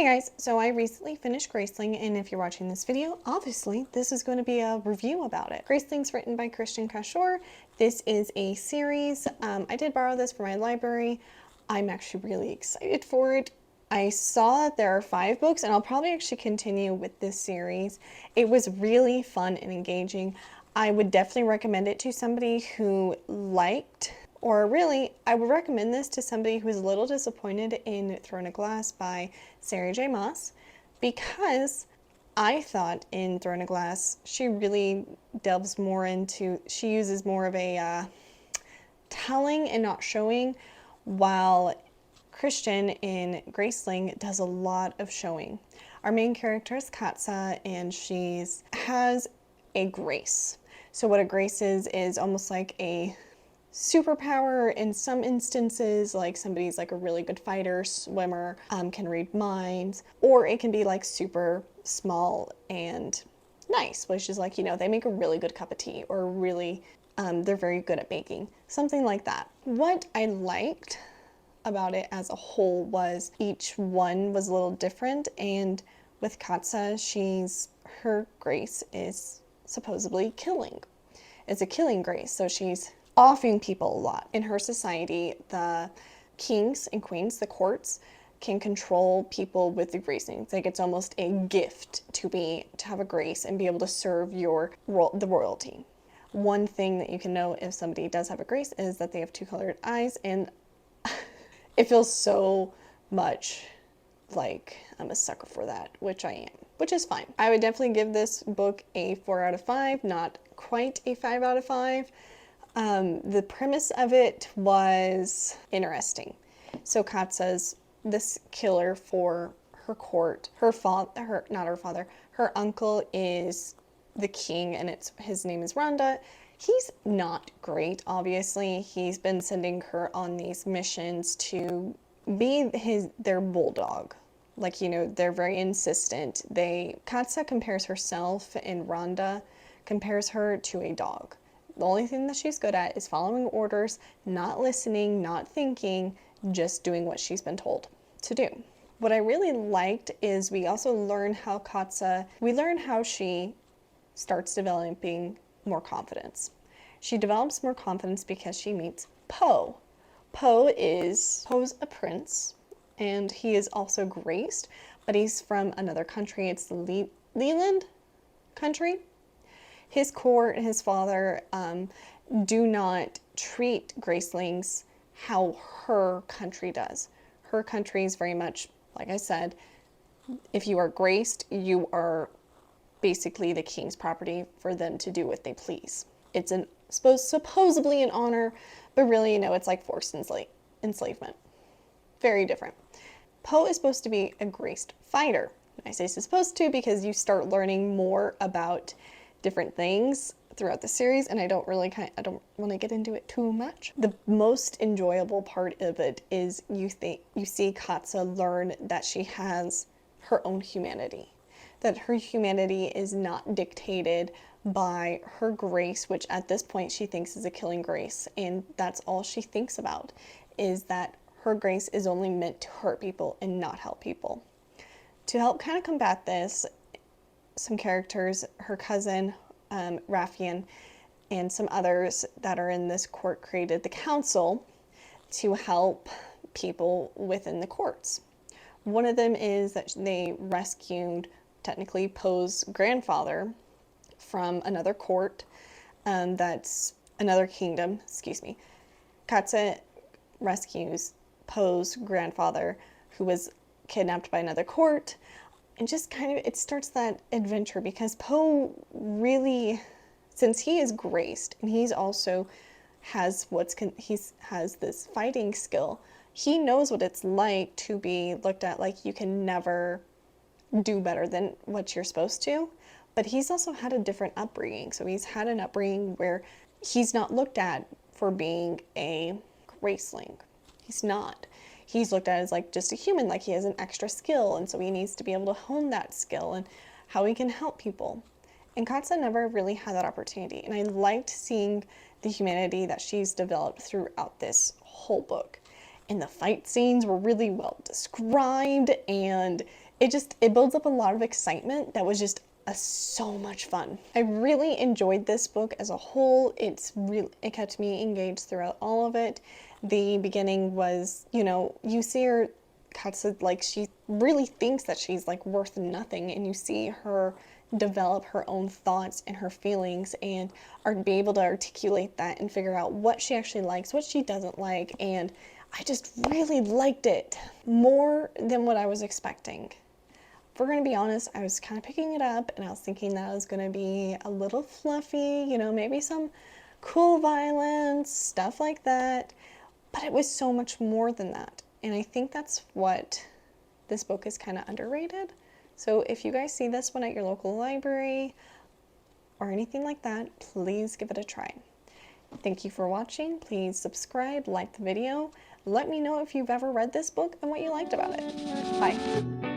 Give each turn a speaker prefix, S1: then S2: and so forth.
S1: Hey guys, so I recently finished Graceling, and if you're watching this video, obviously this is going to be a review about it. Graceling's written by Christian Cashore. This is a series. I did borrow this from my library. I'm actually really excited for it. I saw that there are 5 books, and I'll probably actually continue with this series. It was really fun and engaging. I would definitely recommend it to somebody who liked, or really, I would recommend this to somebody who is a little disappointed in Throne of Glass by Sarah J. Maas, because I thought in Throne of Glass she really delves more into, she uses more of a telling and not showing, while Christian in Graceling does a lot of showing. Our main character is Katsa, and she has a grace. So what a grace is almost like a superpower in some instances, like somebody's like a really good fighter, swimmer, can read minds, or it can be like super small and nice, which is like, you know, they make a really good cup of tea, or really, they're very good at baking, something like that. What I liked about it as a whole was each one was a little different, and with Katsa, her grace is supposedly killing. It's a killing grace, so she's offing people a lot. In her society, the kings and queens, the courts, can control people with the gracing. It's like it's almost a gift to have a grace and be able to serve the royalty. One thing that you can know if somebody does have a grace is that they have 2 colored eyes, and it feels so much like I'm a sucker for that, which I am, which is fine. I would definitely give this book a 4 out of 5, not quite a 5 out of 5. The premise of it was interesting. So Katsa's this killer for her court. Her uncle is the king, and his name is Rhonda. He's not great, obviously. He's been sending her on these missions to be their bulldog. Like, you know, they're very insistent. Katsa compares herself, and Rhonda compares her to a dog. The only thing that she's good at is following orders, not listening, not thinking, just doing what she's been told to do. What I really liked is we also learn how she starts developing more confidence. She develops more confidence because she meets Poe. Poe's a prince, and he is also graced, but he's from another country. It's the Leland country. His court and his father do not treat Gracelings how her country does. Her country is very much, like I said, if you are graced, you are basically the king's property for them to do what they please. It's supposedly an honor, but really, you know, it's like forced enslavement. Very different. Poe is supposed to be a graced fighter. I say supposed to because you start learning more about different things throughout the series, and I don't want to get into it too much. The most enjoyable part of it is you see Katsa learn that she has her own humanity, that her humanity is not dictated by her grace, which at this point she thinks is a killing grace, and that's all she thinks about, is that her grace is only meant to hurt people and not help people. To help kind of combat this, some characters, her cousin, Raffian, and some others that are in this court created the council to help people within the courts. One of them is that they rescued, technically, Poe's grandfather from another court, that's another kingdom, excuse me. Katsa rescues Poe's grandfather, who was kidnapped by another court, and just kind of, it starts that adventure because Poe really, since he is graced and he's also has this fighting skill, he knows what it's like to be looked at like you can never do better than what you're supposed to. But he's also had a different upbringing. So he's had an upbringing where he's not looked at for being a Graceling. He's not. He's looked at as like just a human, like he has an extra skill, and so he needs to be able to hone that skill and how he can help people. And Katsa never really had that opportunity, and I liked seeing the humanity that she's developed throughout this whole book. And the fight scenes were really well described, and it builds up a lot of excitement that was just so much fun. I really enjoyed this book as a whole. It kept me engaged throughout all of it. The beginning was, you see her Katsa, like, she really thinks that she's like worth nothing, and you see her develop her own thoughts and her feelings and be able to articulate that and figure out what she actually likes, what she doesn't like, and I just really liked it more than what I was expecting. If we're going to be honest, I was kind of picking it up and I was thinking that it was going to be a little fluffy, maybe some cool violence, stuff like that, but it was so much more than that. And I think that's what this book is kind of underrated. So if you guys see this one at your local library or anything like that, please give it a try. Thank you for watching. Please subscribe, like the video. Let me know if you've ever read this book and what you liked about it. Bye.